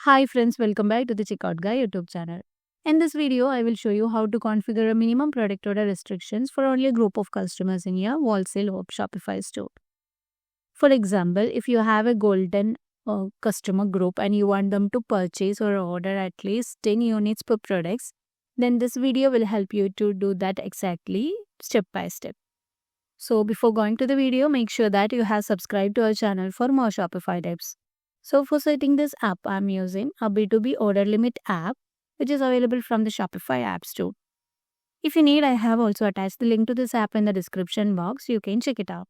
Hi friends, welcome back to the Checkout Guy YouTube channel. In this video, I will show you how to configure a minimum product order restrictions for only a group of customers in your wholesale or Shopify store. For example, if you have a golden customer group and you want them to purchase or order at least 10 units per products, then this video will help you to do that exactly step by step. So before going to the video, make sure that you have subscribed to our channel for more Shopify tips. So for setting this up, I'm using a B2B order limit app, which is available from the Shopify App Store. If you need, I have also attached the link to this app in the description box. You can check it out.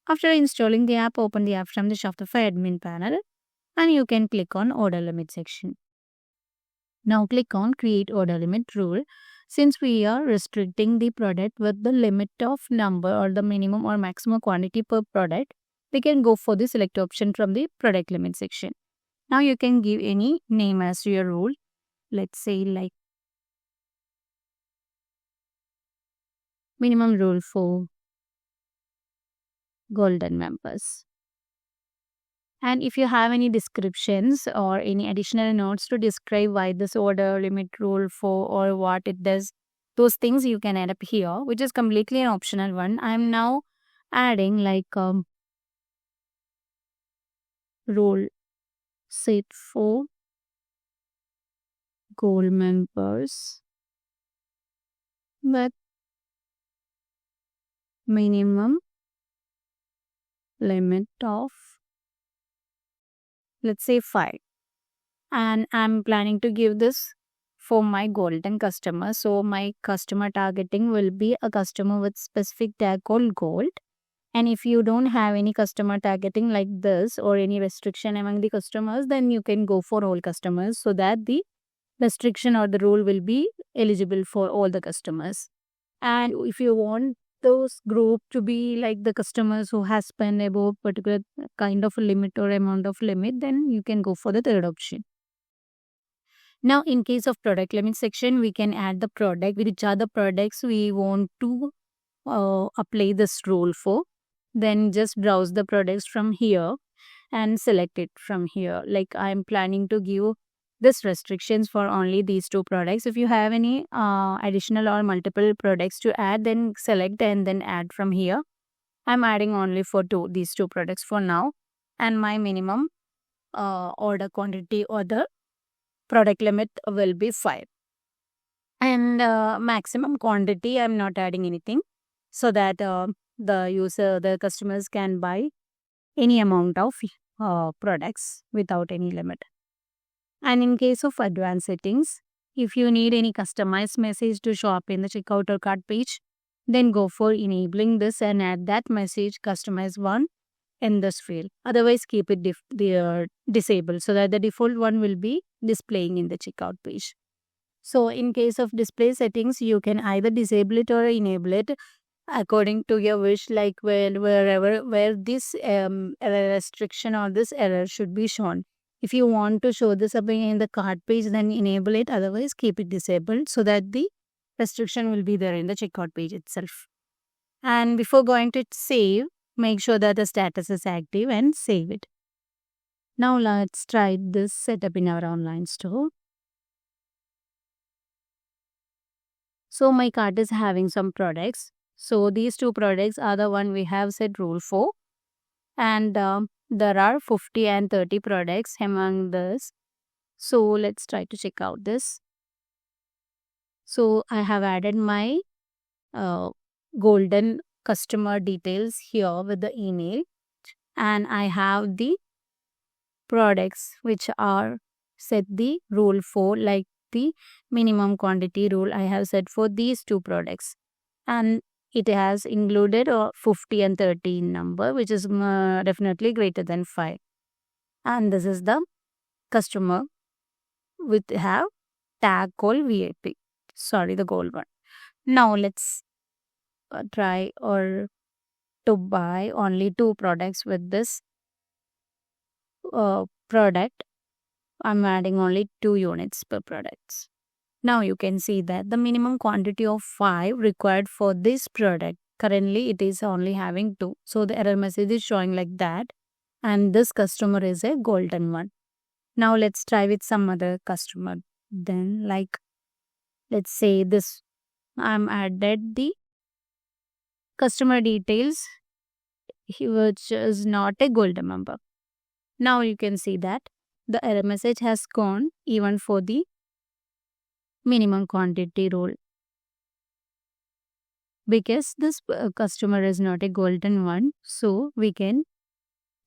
After installing the app, open the app from the Shopify admin panel and you can click on order limit section. Now click on create order limit rule. Since we are restricting the product with the limit of number or the minimum or maximum quantity per product, we can go for the select option from the product limit section. Now you can give any name as your rule. Let's say like minimum rule for golden members. And if you have any descriptions or any additional notes to describe why this order limit rule for or what it does, those things you can add up here, which is completely an optional one. I am now adding like rule set for gold members with minimum limit of, let's say, 5. And I'm planning to give this for my golden customer. So my customer targeting will be a customer with specific tag called gold. And if you don't have any customer targeting like this or any restriction among the customers, then you can go for all customers so that the restriction or the rule will be eligible for all the customers. And if you want those group to be like the customers who has spent above particular kind of a limit or amount of limit, then you can go for the third option. Now, in case of product limit section, we can add the product, which are the products we want to apply this rule for. Then just browse the products from here and select it from here. Like I'm planning to give this restrictions for only these two products. If you have any additional or multiple products to add, then select and then add from here. I'm adding only for these two products for now. And my minimum order quantity or the product limit will be 5. And maximum quantity, I'm not adding anything so that the customers can buy any amount of products without any limit. And in case of advanced settings, if you need any customized message to show up in the checkout or cart page, then go for enabling this and add that message customized one in this field. Otherwise, keep it disabled so that the default one will be displaying in the checkout page. So in case of display settings, you can either disable it or enable it according to your wish, like where this restriction or this error should be shown. If you want to show this up in the cart page, then enable it. Otherwise, keep it disabled so that the restriction will be there in the checkout page itself. And before going to save, make sure that the status is active and save it. Now let's try this setup in our online store. So my cart is having some products. So these two products are the one we have set rule for. And there are 50 and 30 products among this. So let's try to check out this. So I have added my golden customer details here with the email. And I have the products which are set the rule for, like the minimum quantity rule I have set for these two products. And it has included 50 and 30 number, which is definitely greater than 5. And this is the customer with have tag called VIP. Sorry, the gold one. Now let's try or to buy only 2 products with this product. I'm adding only 2 units per products. Now you can see that the minimum quantity of 5 required for this product, currently it is only having 2. So the error message is showing like that. And this customer is a golden one. Now let's try with some other customer. Then, like, let's say this, I'm added the customer details, which is not a golden member. Now you can see that the error message has gone even for the minimum quantity rule, because this customer is not a golden one. So we can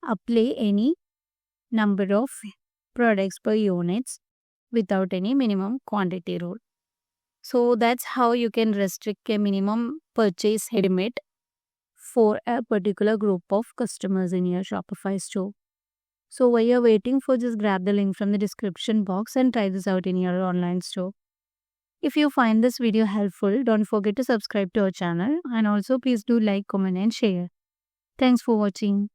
apply any number of products per units without any minimum quantity rule. So that's how you can restrict a minimum purchase limit for a particular group of customers in your Shopify store. So while you're waiting for, just grab the link from the description box and try this out in your online store. If you find this video helpful, don't forget to subscribe to our channel, and also please do like, comment and share. Thanks for watching.